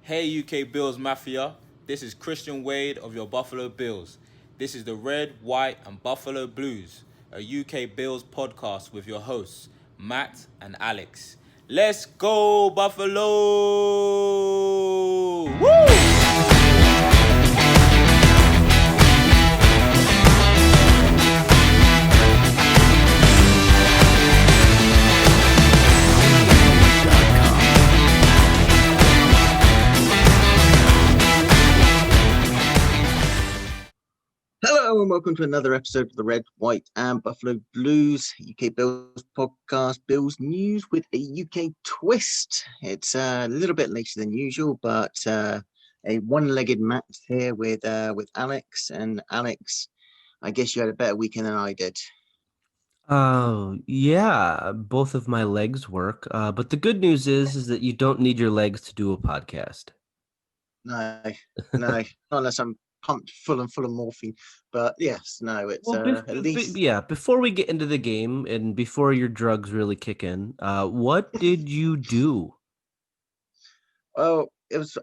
Hey UK Bills Mafia, this is Christian Wade of your Buffalo Bills. This is the Red, White and Buffalo Blues, a UK Bills podcast with your hosts, Matt and Alex. Let's go Buffalo! Woo! Hello and welcome to another episode of the Red, White and Buffalo Blues UK Bills podcast, Bills news with a UK twist. It's a little bit later than usual, but a one-legged Matt here with Alex. And Alex, I guess you had a better weekend than I did. Oh, yeah, both of my legs work. But the good news is that you don't need your legs to do a podcast. No, not unless I'm pumped full of morphine. But yes, no, it's at least. Before we get into the game and before your drugs really kick in, what did you do? Oh, it was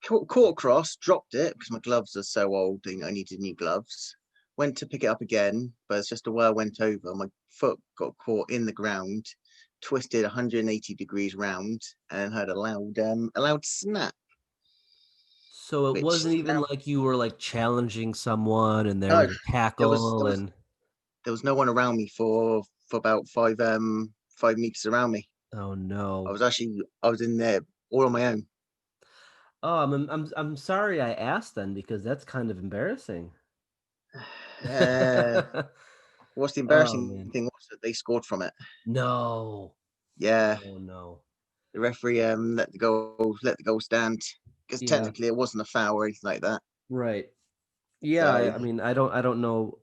caught across, dropped it because my gloves are so old and I needed new gloves. Went to pick it up again, but it's just a while went over. My foot got caught in the ground, twisted 180 degrees round, and had a loud snap. So it wasn't even like you were like challenging someone and there was a tackle and there was no one around me for about 5 meters around me. oh no. I was in there all on my own. Oh, I'm sorry I asked then because that's kind of embarrassing. What's the embarrassing thing was that they scored from it. No. Yeah. Oh no. The referee let the goal stand because technically it wasn't a foul or anything like that. Right. Yeah, so, I mean, I don't know.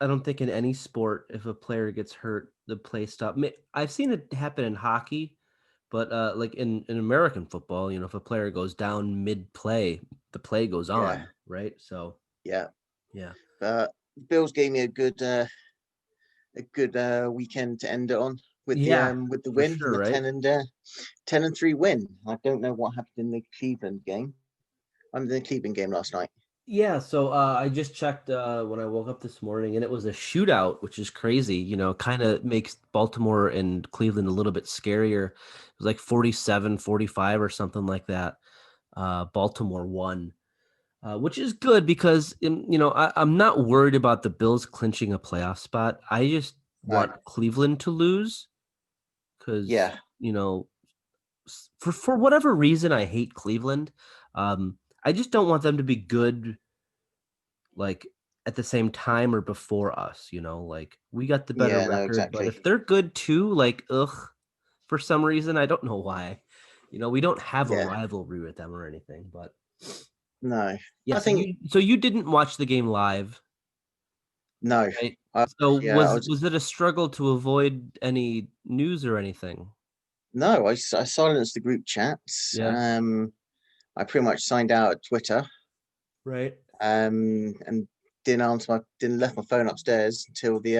I don't think in any sport if a player gets hurt, the play stop. I've seen it happen in hockey, but like in American football, you know, if a player goes down mid-play, the play goes on, right? So yeah. Bills gave me a good weekend to end it on with the win, sure, the 10-3 win. I don't know what happened in the Cleveland game. I'm in the Cleveland game last night. Yeah, so I just checked when I woke up this morning, and it was a shootout, which is crazy. You know, kind of makes Baltimore and Cleveland a little bit scarier. It was like 47-45 or something like that. Baltimore won, which is good because, you know, I'm not worried about the Bills clinching a playoff spot. I just want Cleveland to lose because, you know, for whatever reason, I hate Cleveland. I just don't want them to be good, like at the same time or before us, you know, like we got the better record, exactly. But if they're good too, like, for some reason, I don't know why, you know, we don't have a rivalry with them or anything, but no. Yeah, so you didn't watch the game live? No. Right? Was it a struggle to avoid any news or anything? No, I silenced the group chats. Yeah. I pretty much signed out at Twitter. Right. And didn't left my phone upstairs until the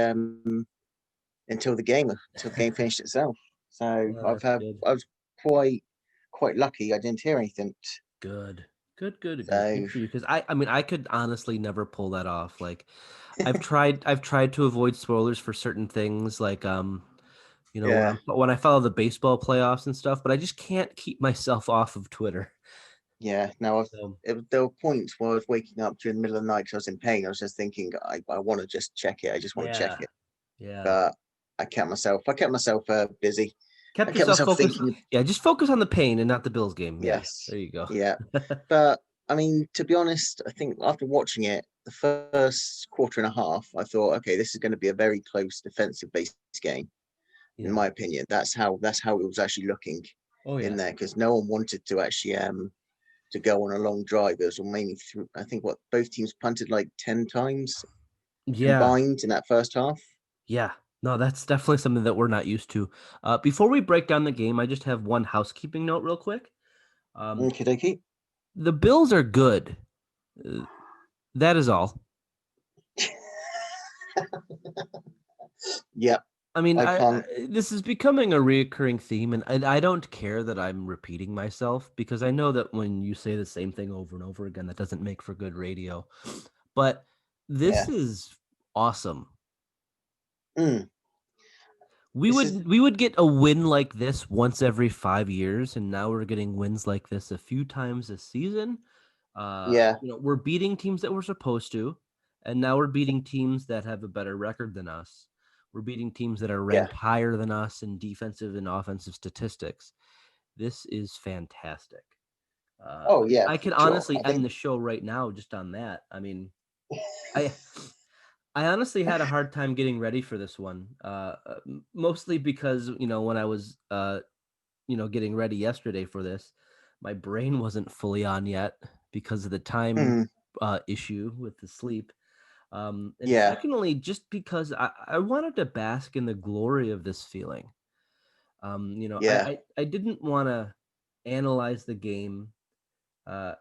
game finished itself. So I was quite lucky. I didn't hear anything. Good. Good for you, because I mean I could honestly never pull that off. Like I've tried to avoid spoilers for certain things, like you know, when I follow the baseball playoffs and stuff, but I just can't keep myself off of Twitter. Yeah, no, there were points where I was waking up during the middle of the night because I was in pain. I was just thinking, I want to just check it. I just want to check it. Yeah. But I kept myself busy. Kept myself thinking. Yeah, just focus on the pain and not the Bills game. Yes. There you go. Yeah. But I mean, to be honest, I think after watching it, the first quarter and a half, I thought, okay, this is going to be a very close defensive-based game. Yeah. In my opinion, that's how it was actually looking in there, because no one wanted to actually to go on a long drive. It was mainly through, I think, both teams punted like 10 times combined in that first half. Yeah. No, that's definitely something that we're not used to. Before we break down the game, I just have one housekeeping note real quick. Okey-dokey. The Bills are good. That is all. Yep. I mean, I can't. this is becoming a reoccurring theme, and I don't care that I'm repeating myself because I know that when you say the same thing over and over again, that doesn't make for good radio. But this Yeah. is awesome. Mm, We this is. would get a win like this once every 5 years, and now we're getting wins like this a few times this season. Yeah. We're beating teams that we're supposed to, and now we're beating teams that have a better record than us. We're beating teams that are Yeah. ranked higher than us in defensive and offensive statistics. This is fantastic. Oh yeah, I for can sure. honestly I end think. the show right now just on that. I mean, I I honestly had a hard time getting ready for this one, mostly because when I was getting ready yesterday for this, my brain wasn't fully on yet because of the time Mm, issue with the sleep. And yeah. secondly, just because I wanted to bask in the glory of this feeling. Yeah. I didn't want to analyze the game, uh,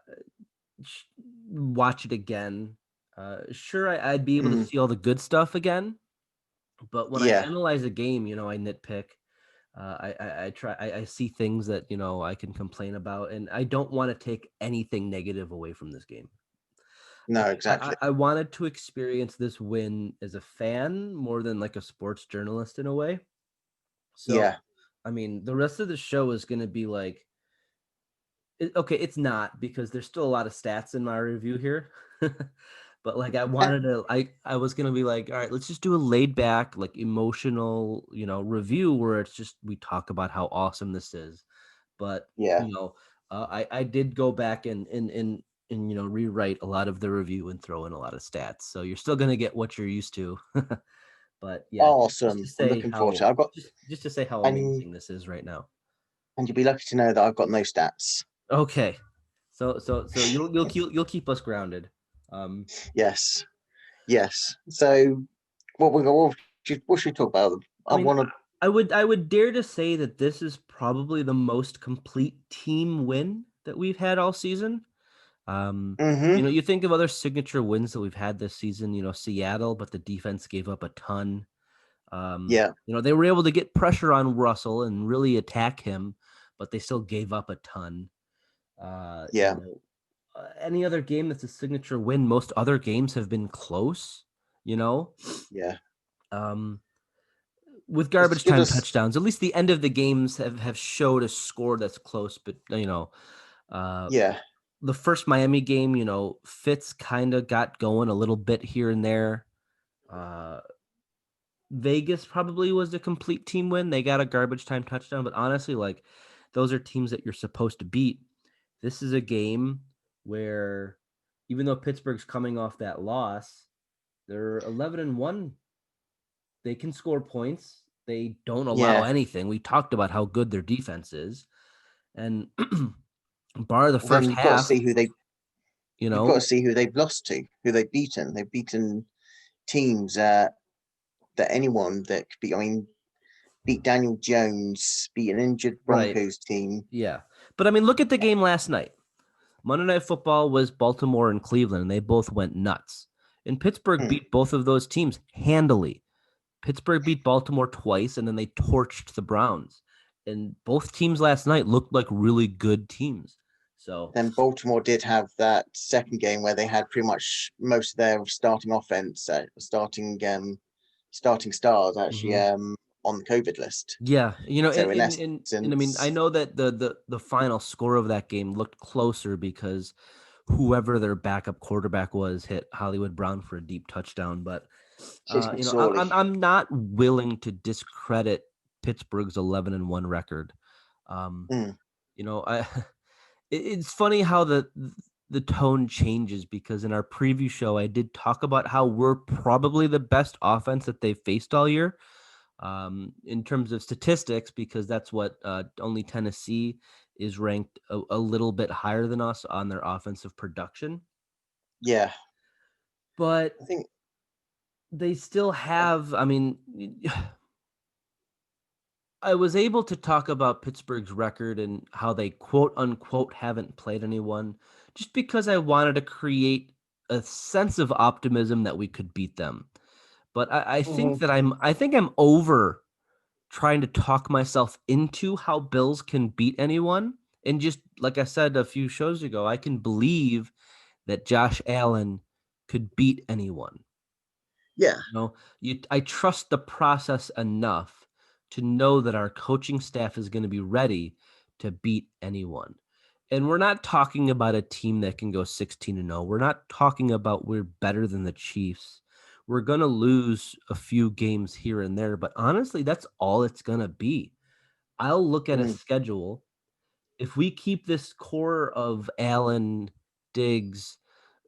sh- watch it again. Sure, I'd be able to Mm, see all the good stuff again, but when I yeah. analyze a game, I nitpick. I try. I see things that I can complain about, and I don't want to take anything negative away from this game. No, Like exactly. I wanted to experience this win as a fan more than like a sports journalist in a way. So, Yeah. I mean, the rest of the show is going to be like, okay, it's not because there's still a lot of stats in my review here. But like I wanted to I was gonna be like, all right, let's just do a laid back, like emotional, review where it's just we talk about how awesome this is. But Yeah. I did go back and rewrite a lot of the review and throw in a lot of stats. So you're still gonna get what you're used to. But yeah, just to Awesome. I'm say looking forward to how it. I've got just to say how and amazing this is right now. and you'll be lucky to know that I've got no stats. Okay. So you'll keep us grounded. Um Yes. Yes. So what should we talk about? I I mean, want to. I would dare to say that this is probably the most complete team win that we've had all season. Um, Mm-hmm. you think of other signature wins that we've had this season, Seattle, but the defense gave up a ton. Yeah. They were able to get pressure on Russell and really attack him, but they still gave up a ton. Uh, you Yeah. know, any other game that's a signature win, most other games have been close, you know. Yeah. Um, with Just to garbage give time us. touchdowns, at least the end of the games have showed a score that's close. But uh, Yeah. the first Miami game, Fitz kind of got going a little bit here and there. Uh, Vegas probably was the complete team win. They got a garbage time touchdown, but honestly, like those are teams that you're supposed to beat. This is a game where even though Pittsburgh's coming off that loss, they're 11-1. They can score points. They don't allow Yeah. anything. We talked about how good their defense is. And bar the Then first half, you've got to see who they've lost to, who they've beaten. They've beaten teams that anyone that could be. I mean, beat Daniel Jones, beat an injured right. Broncos team. Yeah. But I mean, look at the game last night. Monday Night Football was Baltimore and Cleveland, and they both went nuts. And Pittsburgh Hmm. beat both of those teams handily. Pittsburgh beat Baltimore twice, and then they torched the Browns. And both teams last night looked like really good teams. So, Then Baltimore did have that second game where they had pretty much most of their starting offense, starting stars actually mhm. on the COVID list. Yeah, So in and I mean, I essence, know that the final score of that game looked closer because whoever their backup quarterback was hit Hollywood Brown for a deep touchdown. But sorely. I'm not willing to discredit Pittsburgh's 11-1 record. Um, Mm, I it's funny how the tone changes because in our preview show I did talk about how we're probably the best offense that they've faced all year in terms of statistics, because that's what only Tennessee is ranked a little bit higher than us on their offensive production. yeah, But I think. they still have, I mean, I was able to talk about Pittsburgh's record and how they quote unquote haven't played anyone just because I wanted to create a sense of optimism that we could beat them. But I think that I'm over trying to talk myself into how Bills can beat anyone. And just like I said a few shows ago, I can believe that Josh Allen could beat anyone. Yeah. I trust the process enough to know that our coaching staff is going to be ready to beat anyone. And we're not talking about a team that can go 16-0. We're not talking about we're better than the Chiefs. We're going to lose a few games here and there, but honestly, that's all it's going to be. I'll look at a schedule. If we keep this core of Allen, Diggs,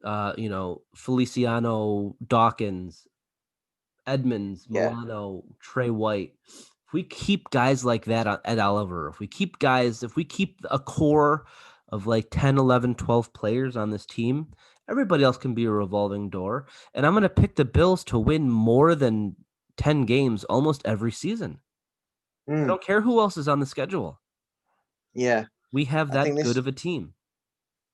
Feliciano, Dawkins, Edmonds, Yeah. Milano, Trey White. If we keep guys like that at Oliver, if we keep a core of like 10, 11, 12 players on this team, everybody else can be a revolving door. And I'm going to pick the Bills to win more than 10 games almost every season. I don't care who else is on the schedule. Yeah. We have that good of a team.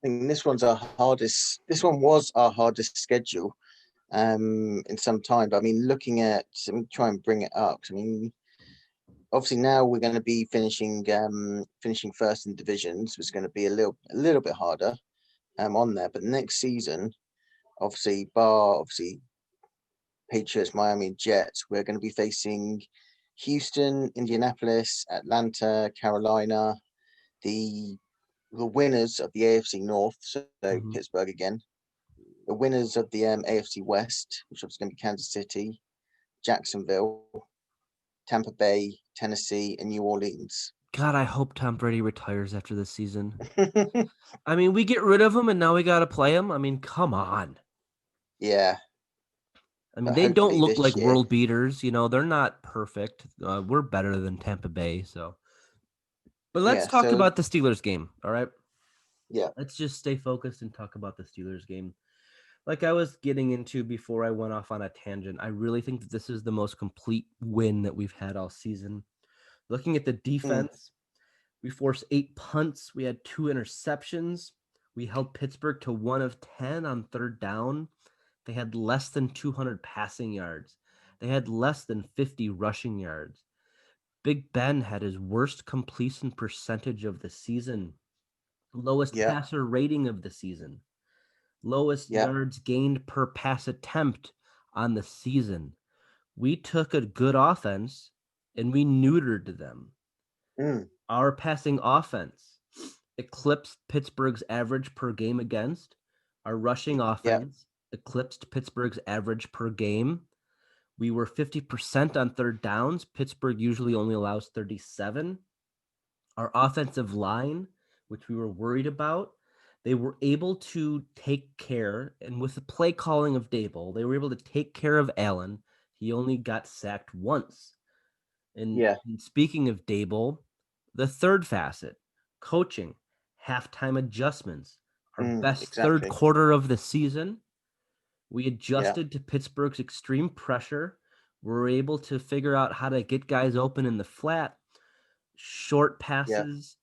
I think this one's our hardest. This one was our hardest schedule in some time. But I mean, let me try and bring it up. I mean, obviously now we're going to be finishing first in divisions, which is going to be a little bit harder on there. But next season, obviously Patriots, Miami, Jets, we're going to be facing Houston, Indianapolis, Atlanta, Carolina, the winners of the AFC North, so Pittsburgh again, the winners of the AFC West, which was going to be Kansas City, Jacksonville, Tampa Bay, Tennessee, and New Orleans. God, I hope Tom Brady retires after this season. I mean, we get rid of him and now we got to play him. I mean, come on. Yeah. I mean, they don't look like world beaters. They're not perfect. We're better than Tampa Bay. So, but let's talk about the Steelers game. All right. Yeah. Let's just stay focused and talk about the Steelers game. Like I was getting into before I went off on a tangent, I really think that this is the most complete win that we've had all season. Looking at the defense, we forced 8 punts. We had 2 interceptions. We held Pittsburgh to 1 of 10 on third down. They had less than 200 passing yards. They had less than 50 rushing yards. Big Ben had his worst completion percentage of the season. Lowest passer rating of the season. Lowest yards gained per pass attempt on the season. We took a good offense and we neutered them. Our passing offense eclipsed Pittsburgh's average per game against. Our rushing offense eclipsed Pittsburgh's average per game. We were 50% on third downs. Pittsburgh usually only allows 37. Our offensive line, which we were worried about, they were able to take care, and with the play calling of Dable, they were able to take care of Allen. He only got sacked once. And speaking of Dable, the third facet, coaching, halftime adjustments, our best third quarter of the season. We adjusted to Pittsburgh's extreme pressure. We were able to figure out how to get guys open in the flat, short passes,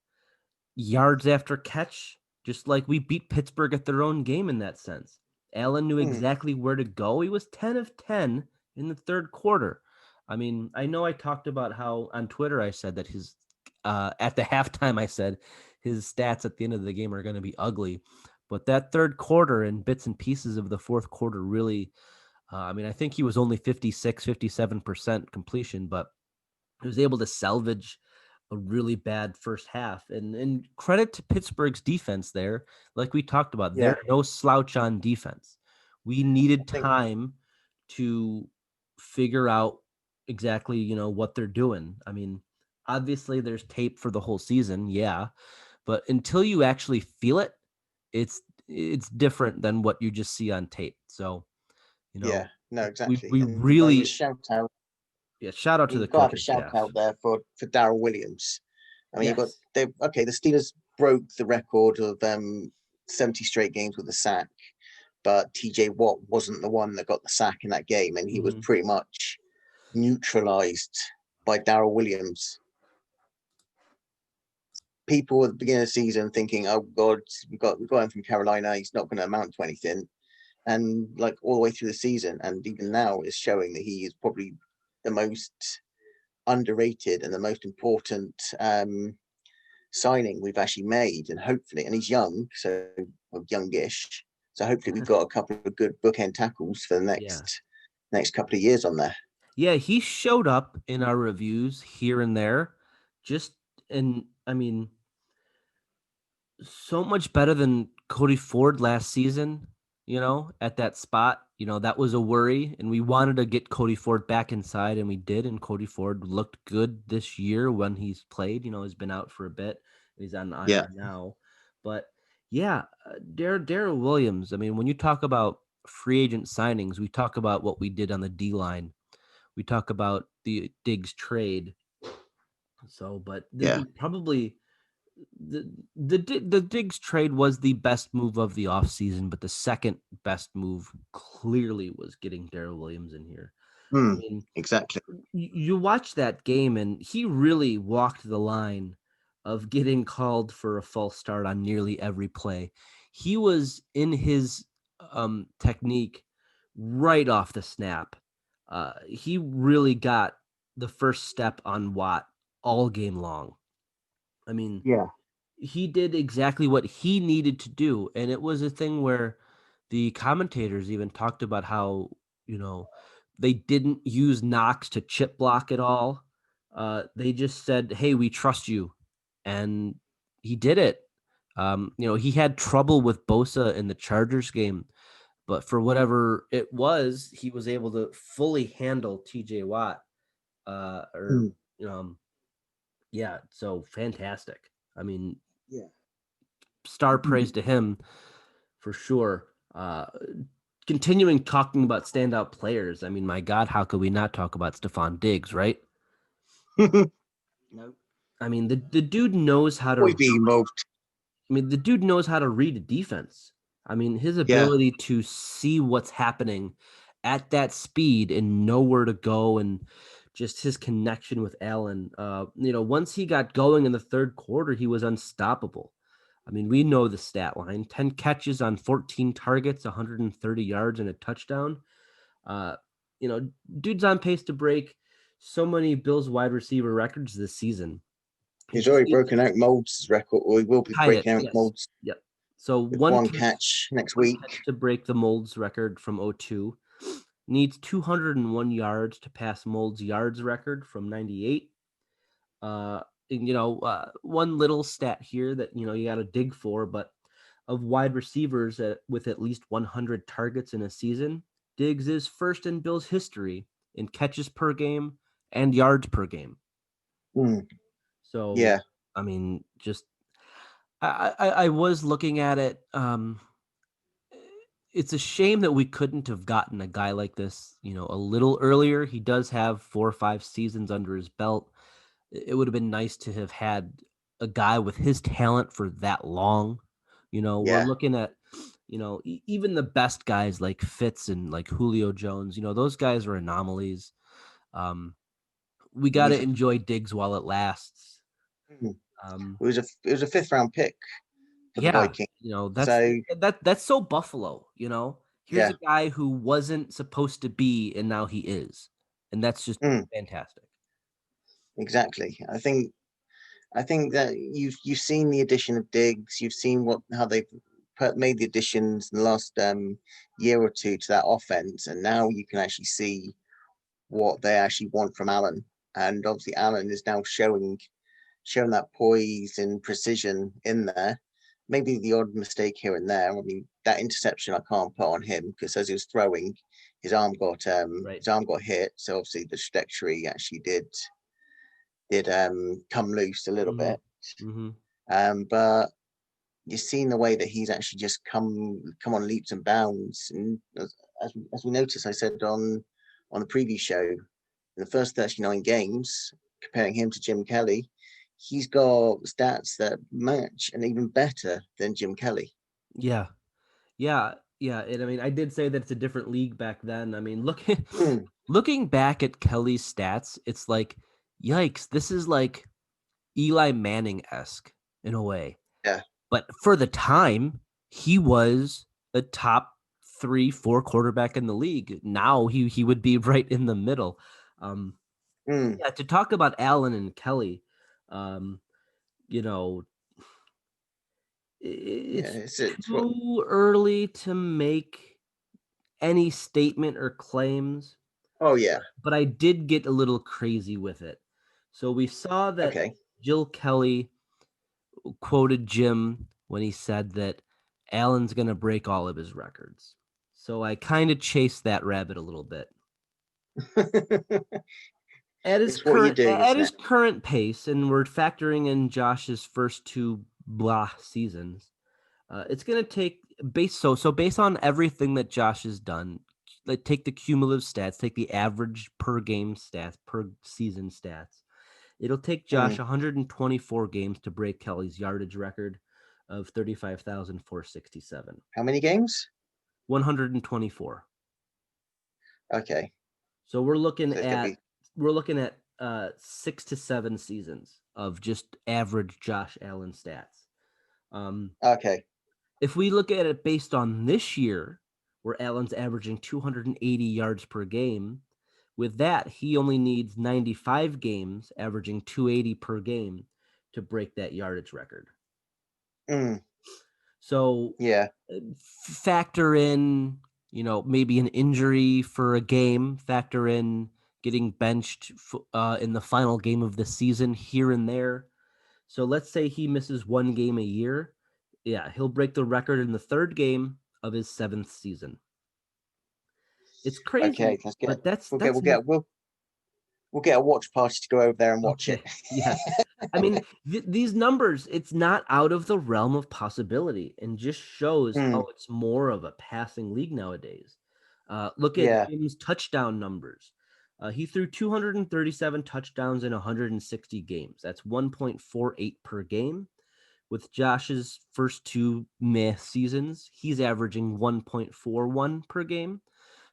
yards after catch, just like we beat Pittsburgh at their own game in that sense. Allen knew exactly where to go. He was 10 of 10 in the third quarter. I mean, I know I talked about how on Twitter I said that his at the halftime I said his stats at the end of the game are going to be ugly. But that third quarter and bits and pieces of the fourth quarter really, I mean, I think he was only 56, 57% completion, but he was able to salvage a really bad first half. And credit to Pittsburgh's defense there. Like we talked about, they're no slouch on defense. We needed time to figure out exactly, what they're doing. I mean, obviously there's tape for the whole season. Yeah. But until you actually feel it, it's different than what you just see on tape. So, no, exactly. We really shout out. Yeah, shout out to the You've got to have a coaching shout staff. out there for Daryl Williams. I mean, the Steelers broke the record of 70 straight games with a sack, but TJ Watt wasn't the one that got the sack in that game, and he was pretty much neutralized by Daryl Williams. People at the beginning of the season thinking, "Oh God, we've got him from Carolina. He's not going to amount to anything." and like all the way through the season, and even now is showing that he is probably the most underrated and the most important signing we've actually made. And hopefully, and he's young, so youngish. So hopefully we've got a couple of good bookend tackles for the next couple of years on there. Yeah, he showed up in our reviews here and there, so much better than Cody Ford last season, at that spot. That was a worry, and we wanted to get Cody Ford back inside, and we did, and Cody Ford looked good this year when he's played. He's been out for a bit. He's on IR now. But, yeah, Daryl Williams, when you talk about free agent signings, we talk about what we did on the D-line. We talk about the Diggs trade. So, but this was probably the Diggs trade was the best move of the offseason, but the second best move clearly was getting Daryl Williams in here. Exactly. You watch that game, and he really walked the line of getting called for a false start on nearly every play. He was in his technique right off the snap. He really got the first step on Watt all game long. He did exactly what he needed to do. And it was a thing where the commentators even talked about how, they didn't use Knox to chip block at all. They just said, hey, we trust you. And he did it. He had trouble with Bosa in the Chargers game, but for whatever it was, he was able to fully handle TJ Watt. So fantastic. Star praise to him for sure. Continuing talking about standout players. My God, how could we not talk about Stephon Diggs, right? No. The dude knows how to. The dude knows how to read a defense. His ability to see what's happening at that speed and know where to go, and just his connection with Allen. Once he got going in the third quarter, he was unstoppable. We know the stat line: 10 catches on 14 targets, 130 yards, and a touchdown. Dude's on pace to break so many Bills wide receiver records this season. He's already broken out Moulds' record, or he will be breaking out Moulds. Yep. So one catch next week to break the Moulds record from 2002. Needs 201 yards to pass Moulds' yards record from 98. One little stat here that you got to dig for, but of wide receivers with at least 100 targets in a season, Diggs is first in Bills history in catches per game and yards per game. So I was looking at it. It's a shame that we couldn't have gotten a guy like this, a little earlier. He does have 4 or 5 seasons under his belt. It would have been nice to have had a guy with his talent for that long. We're looking at, even the best guys like Fitz and like Julio Jones, those guys are anomalies. We got to enjoy Diggs while it lasts. It was a 5th round pick for the Vikings. That's so Buffalo, Here's a guy who wasn't supposed to be, and now he is. And that's just fantastic. Exactly. I think that you've seen the addition of Diggs. You've seen how they've made the additions in the last year or two to that offense, and now you can actually see what they actually want from Allen. And obviously, Allen is now showing that poise and precision in there. Maybe the odd mistake here and there. That interception I can't put on him, because as he was throwing, his arm got hit. So obviously the trajectory actually did come loose a little bit. But you've seen the way that he's actually just come on leaps and bounds. And as we noticed, I said on the preview show, in the first 39 games, comparing him to Jim Kelly, he's got stats that match and even better than Jim Kelly. Yeah. And I did say that it's a different league back then. Looking back at Kelly's stats, it's like, yikes, this is like Eli Manning-esque in a way. Yeah. But for the time, he was a top 3-4 quarterback in the league. Now he would be right in the middle. Yeah, to talk about Allen and Kelly, you know, it's too early to make any statement or claims. Oh yeah. But I did get a little crazy with it. So we saw that Jill Kelly quoted Jim when he said that Allen's going to break all of his records. So I kind of chased that rabbit a little bit. At his current pace, and we're factoring in Josh's first 2 seasons, it's going to take based on everything that Josh has done. Take the cumulative stats, take the average per game stats, per season stats. It'll take Josh 124 games to break Kelly's yardage record of 35,467. How many games? 124. Okay. So we're looking at 6 to 7 seasons of just average Josh Allen stats. Okay. If we look at it based on this year, where Allen's averaging 280 yards per game, with that, he only needs 95 games, averaging 280 per game, to break that yardage record. So factor in, maybe an injury for a game, factor in getting benched in the final game of the season here and there. So let's say he misses 1 game a year. Yeah, he'll break the record in the 3rd game of his 7th season. It's crazy. Okay, but we'll get a watch party to go over there and watch it. Yeah. I mean, these numbers, it's not out of the realm of possibility, and just shows how it's more of a passing league nowadays. Look at Jim's touchdown numbers. He threw 237 touchdowns in 160 games. That's 1.48 per game. With Josh's first 2 seasons, he's averaging 1.41 per game.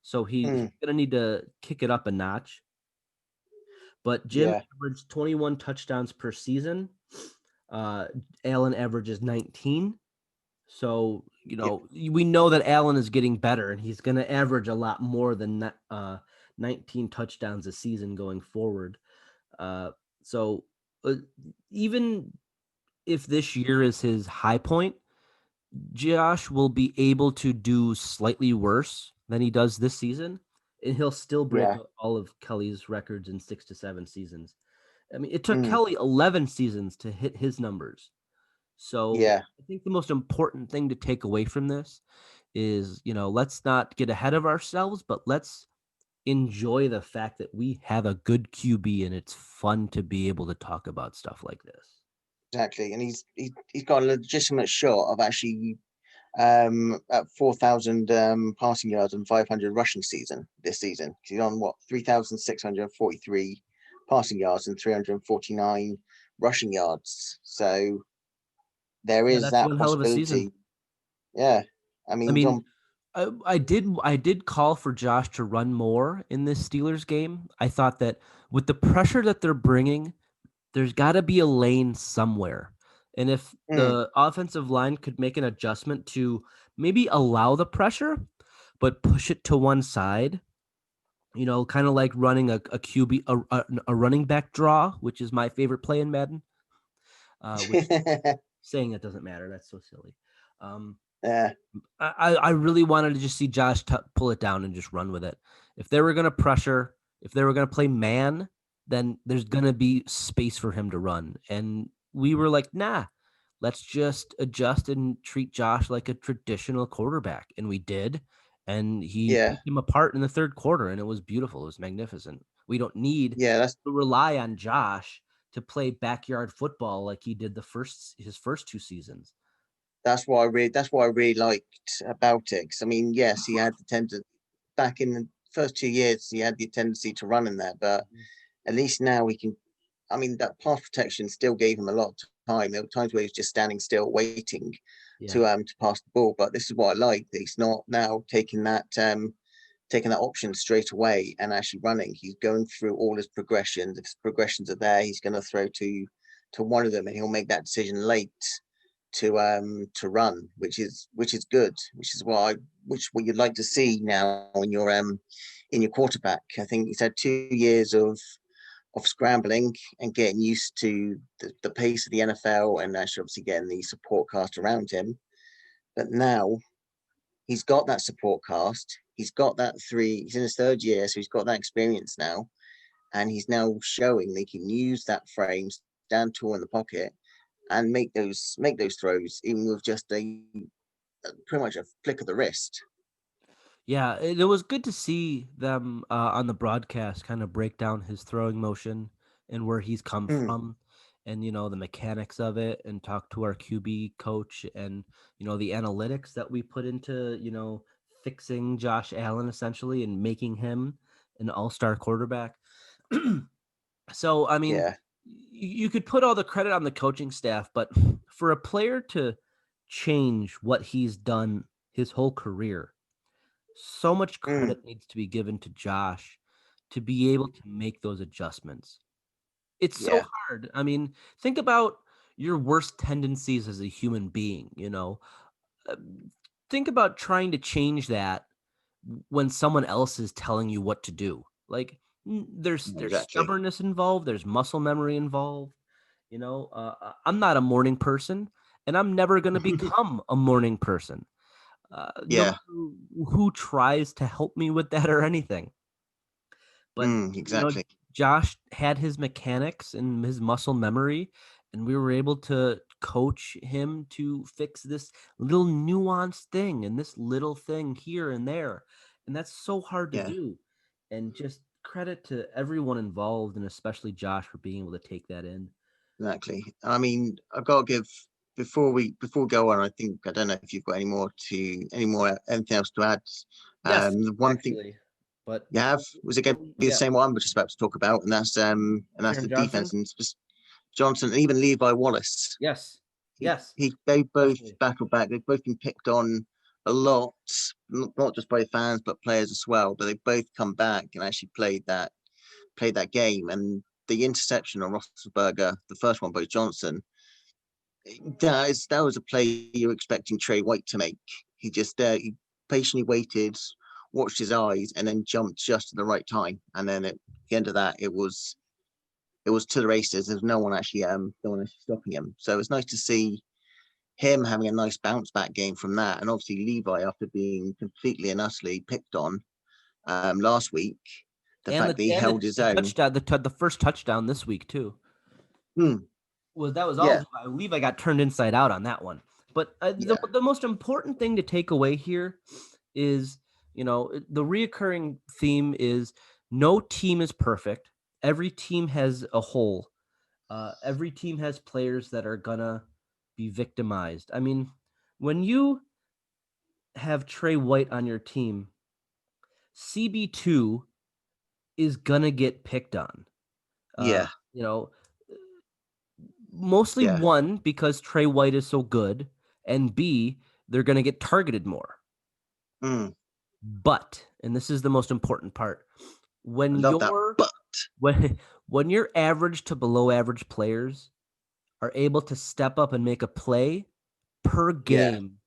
So he's going to need to kick it up a notch. But Jim averaged 21 touchdowns per season. Allen averages 19. So, we know that Allen is getting better, and he's going to average a lot more than 19 touchdowns a season going forward. So even if this year is his high point, Josh will be able to do slightly worse than he does this season, and he'll still break all of Kelly's records in 6 to 7 seasons. I mean, it took Kelly 11 seasons to hit his numbers. So I think the most important thing to take away from this is, let's not get ahead of ourselves, but let's enjoy the fact that we have a good QB, and it's fun to be able to talk about stuff like this. Exactly, and he's got a legitimate shot of actually at 4,000 passing yards and 500 rushing this season. He's on 3,643 passing yards and 349 rushing yards. So there is that possibility. Yeah, I mean, I did call for Josh to run more in this Steelers game. I thought that with the pressure that they're bringing, there's got to be a lane somewhere. And if the offensive line could make an adjustment to maybe allow the pressure, but push it to one side, kind of like running a QB, a running back draw, which is my favorite play in Madden. Which saying that doesn't matter. That's so silly. I really wanted to just see Josh pull it down and just run with it. If they were going to pressure, if they were going to play man, then there's going to be space for him to run. And we were like, nah, let's just adjust and treat Josh like a traditional quarterback. And we did. And he picked him apart in the 3rd quarter, and it was beautiful. It was magnificent. We don't need to rely on Josh to play backyard football like he did his first 2 seasons. That's what I really liked about it. 'Cause, I mean, yes, he had the tendency back in the first 2 years, he had the tendency to run in there, but at least now we can. I mean, that pass protection still gave him a lot of time. There were times where he was just standing still, waiting to pass the ball. But this is what I like. That he's not now taking that option straight away and actually running. He's going through all his progressions. If his progressions are there, he's going to throw to one of them, and he'll make that decision late to run, which is good, which is what you'd like to see now in your quarterback. I think he's had 2 years of scrambling and getting used to the pace of the NFL, and actually obviously getting the support cast around him. But now he's got that support cast. He's got that he's in his 3rd year, so he's got that experience now. And he's now showing they can use that frame, stand tall in the pocket, and make those throws, even with just pretty much a flick of the wrist. Yeah, it was good to see them on the broadcast kind of break down his throwing motion and where he's come from, and the mechanics of it, and talk to our QB coach, and the analytics that we put into fixing Josh Allen essentially and making him an all-star quarterback. So I mean, Yeah. you could put all the credit on the coaching staff, but for a player to change what he's done his whole career, so much credit needs to be given to Josh to be able to make those adjustments. It's so hard. I mean, think about your worst tendencies as a human being, think about trying to change that when someone else is telling you what to do. Like, there's Exactly. stubbornness involved, there's muscle memory involved. I'm not a morning person, and I'm never going to become a morning person. No matter who tries to help me with that or anything. But exactly. Josh had his mechanics and his muscle memory, and we were able to coach him to fix this little nuanced thing and this little thing here and there. And that's so hard to do. And just credit to everyone involved, and especially Josh, for being able to take that in. Exactly. I mean, I've got to give before we go on. I don't know if you've got anything else to add. Yes, The one actually, thing but you have was it going to be the same one we're just about to talk about, and that's Taron the Johnson? defense, and Johnson and even Levi Wallace. Yes. They both Definitely. battle back. They've both been picked on a lot, not just by fans but players as well. But they both come back and actually played that game. And the interception on Roethlisberger, the first one by Johnson, that was a play you were expecting Trey White to make. He just he patiently waited, watched his eyes, and then jumped just at the right time. And then at the end of that, it was to the races. There's no one actually stopping him. So it's nice to see him having a nice bounce back game from that. And obviously Levi, after being completely and utterly picked on last week, the fact that he held his own. Touchdown, the first touchdown this week too. Was all Levi got turned inside out on that one. But the most important thing to take away here is, the reoccurring theme is no team is perfect. Every team has a hole. Every team has players that are gonna be victimized. I mean, when you have Trey White on your team, CB2 is gonna get picked on. Mostly one, because Trey White is so good, and B, they're gonna get targeted more. But, and this is the most important part, when your average to below average players are able to step up and make a play per game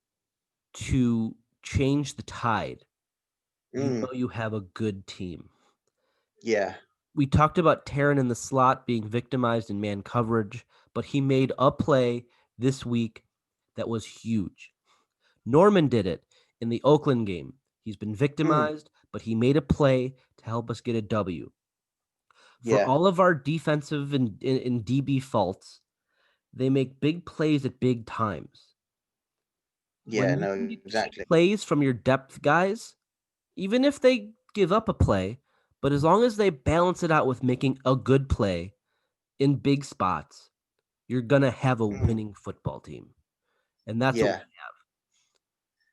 to change the tide, you have a good team. Yeah. We talked about Taron in the slot being victimized in man coverage, but he made a play this week that was huge. Norman did it in the Oakland game. He's been victimized, but he made a play to help us get a W. For all of our defensive and DB faults, they make big plays at big times. When you can get exactly. Plays from your depth guys, even if they give up a play, but as long as they balance it out with making a good play in big spots, you're going to have a winning football team. And that's what we have.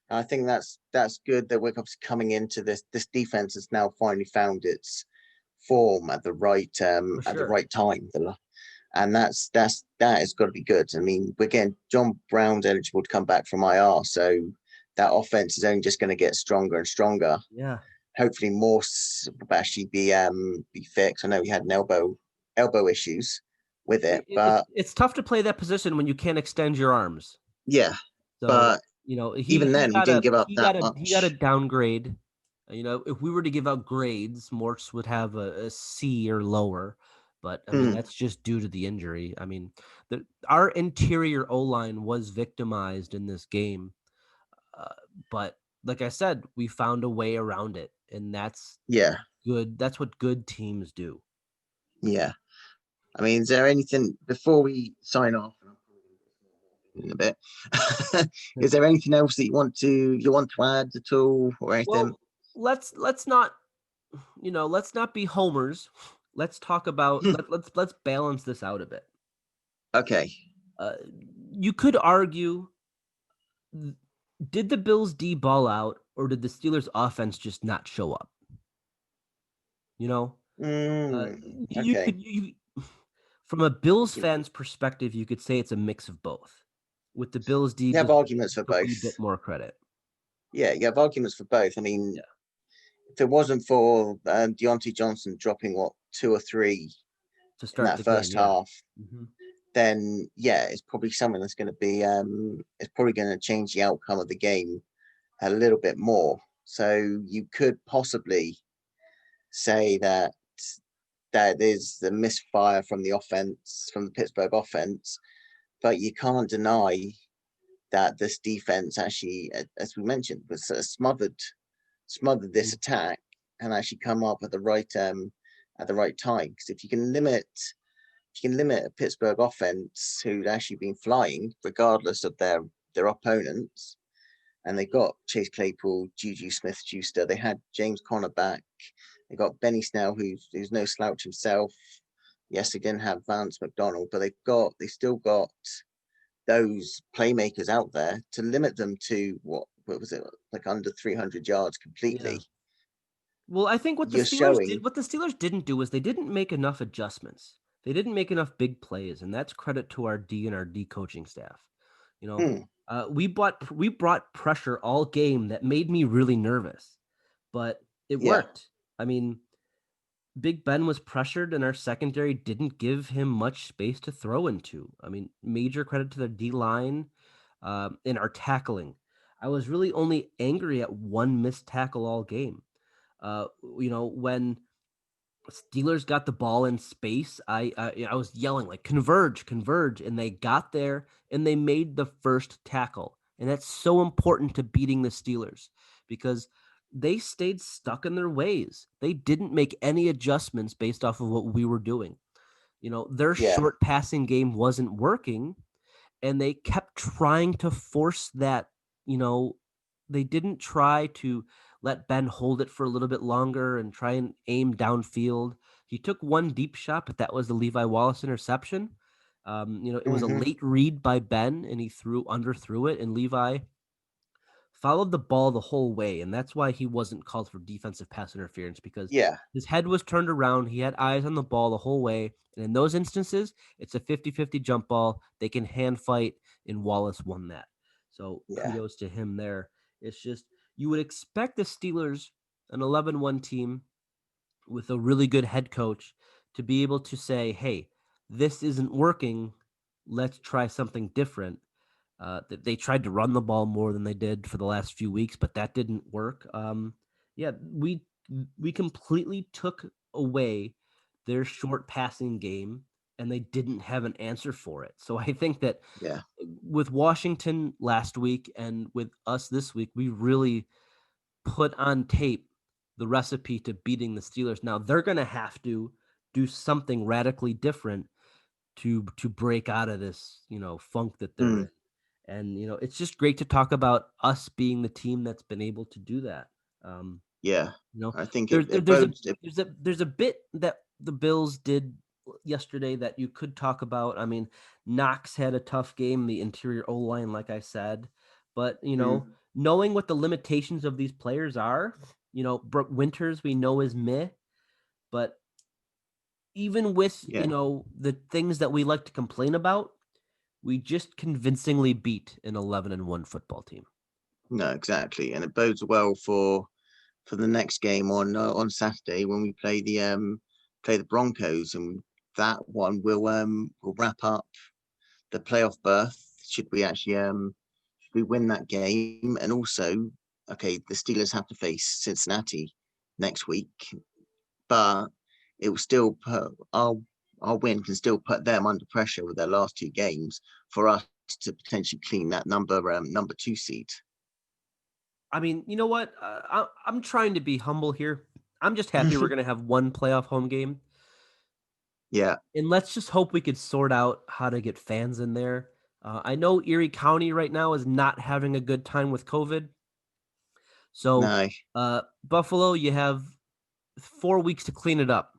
I think that's good that we're coming into this defense has now finally found its form at the right the right time. And that has got to be good. I mean, again, John Brown's eligible to come back from IR, so that offense is only just going to get stronger and stronger. Yeah. Hopefully more will actually be fixed. I know he had an elbow issues with it, but it's tough to play that position when you can't extend your arms. Yeah, So, but even he then, we got didn't a give up he that got a he got a much. downgrade. If we were to give out grades, Morts would have a C or lower. But I mean, that's just due to the injury. I mean, our interior O-line was victimized in this game. But like I said, we found a way around it, and that's Yeah, good. That's what good teams do. yeah. I mean, is there anything before we sign off? And I'm probably gonna get in a bit. Is there anything else that you want to add at all or anything? Well, let's not let's not be homers. Let's talk about let's balance this out a bit. Okay. You could argue, did the Bills D ball out, or did the Steelers offense just not show up? You Okay. could from a Bills fan's perspective, you could say it's a mix of both, with the Bills D You have just arguments for a both. wee bit more credit. Yeah, you have arguments for both. I mean, if it wasn't for Deontay Johnson dropping 2 or 3 to in start that the first game, half, then it's probably something that's going to be it's probably going to change the outcome of the game a little bit more. So you could possibly say that is the misfire from the offense, from the Pittsburgh offense, but you can't deny that this defense actually, as we mentioned, was smothered this attack and actually come up at the right time. Because if you can limit a Pittsburgh offense who'd actually been flying, regardless of their opponents, and they got Chase Claypool, Juju Smith-Schuster, they had James Conner back, they got Benny Snell, who's no slouch himself. Yes, they didn't have Vance McDonald, but they still got those playmakers out there to limit them to what was it, like under 300 yards completely. Yeah. Well, I think what the Steelers didn't do is they didn't make enough adjustments. They didn't make enough big plays, and that's credit to our D and our D coaching staff. We brought pressure all game that made me really nervous, but it worked. I mean, Big Ben was pressured, and our secondary didn't give him much space to throw into. I mean, major credit to the D line in our tackling. I was really only angry at one missed tackle all game. When Steelers got the ball in space, I was yelling like converge, and they got there and they made the first tackle. And that's so important to beating the Steelers because they stayed stuck in their ways. They didn't make any adjustments based off of what we were doing. Their short passing game wasn't working, and they kept trying to force that. They didn't try to let Ben hold it for a little bit longer and try and aim downfield. He took one deep shot, but that was the Levi Wallace interception. It was a late read by Ben, and he underthrew it, and Levi followed the ball the whole way, and that's why he wasn't called for defensive pass interference because his head was turned around. He had eyes on the ball the whole way, and in those instances, it's a 50-50 jump ball. They can hand fight, and Wallace won that. So kudos to him there. It's just you would expect the Steelers, an 11-1 team with a really good head coach, to be able to say, hey, this isn't working. Let's try something different. They tried to run the ball more than they did for the last few weeks, but that didn't work. We completely took away their short passing game, and they didn't have an answer for it. So I think that with Washington last week and with us this week, we really put on tape the recipe to beating the Steelers. Now they're going to have to do something radically different to break out of this, funk that they're in. And, it's just great to talk about us being the team that's been able to do that. I think there's a bit that the Bills did yesterday that you could talk about. I mean, Knox had a tough game, the interior O-line, like I said, but, knowing what the limitations of these players are, Brooke Winters, we know is meh, but even with, the things that we like to complain about, we just convincingly beat an 11-1 football team. No, exactly, and it bodes well for the next game on Saturday when we play the Broncos, and that one will wrap up the playoff berth should we actually should we win that game? And also, okay, the Steelers have to face Cincinnati next week, but it will still put our win can still put them under pressure with their last two games for us to potentially clean that number 2 seed. I mean, you know what? I'm trying to be humble here. I'm just happy we're going to have one playoff home game. Yeah. And let's just hope we could sort out how to get fans in there. I know Erie County right now is not having a good time with COVID. So, No. Buffalo, you have 4 weeks to clean it up.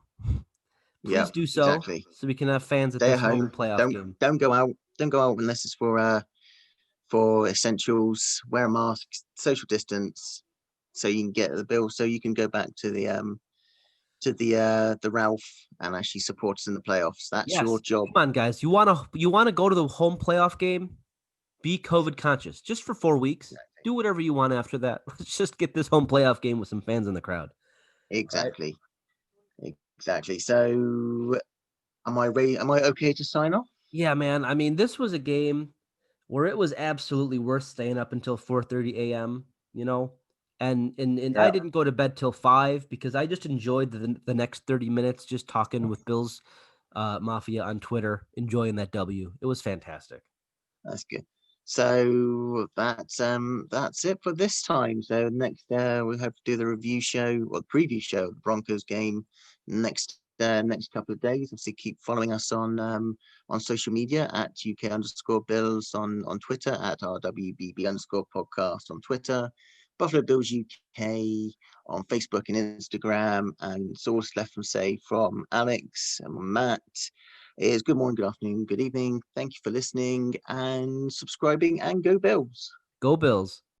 Please do so, exactly. so we can have fans at Stay this at home. home playoff game. Don't go out. Don't go out unless it's for essentials. Wear a mask, social distance, so you can get the bill. So you can go back to the Ralph and actually support us in the playoffs. That's your job. Come on, guys. You wanna go to the home playoff game? Be COVID conscious just for 4 weeks. Do whatever you want after that. Let's just get this home playoff game with some fans in the crowd. Exactly. Right? Exactly. So am I ready? Am I okay to sign off? Yeah, man. I mean, this was a game where it was absolutely worth staying up until 4:30 a.m., you know? And I didn't go to bed till 5 because I just enjoyed the next 30 minutes just talking with Bill's Mafia on Twitter, enjoying that W. It was fantastic. That's good. So that's it for this time. So next we'll have to do the review show or the preview show of the Broncos game next couple of days. Obviously keep following us on social media at UK_Bills on Twitter, at RWBB_podcast on Twitter, Buffalo Bills UK on Facebook and Instagram, and it's all left from say from Alex and Matt is good morning, good afternoon, good evening. Thank you for listening and subscribing, and go Bills. Go Bills.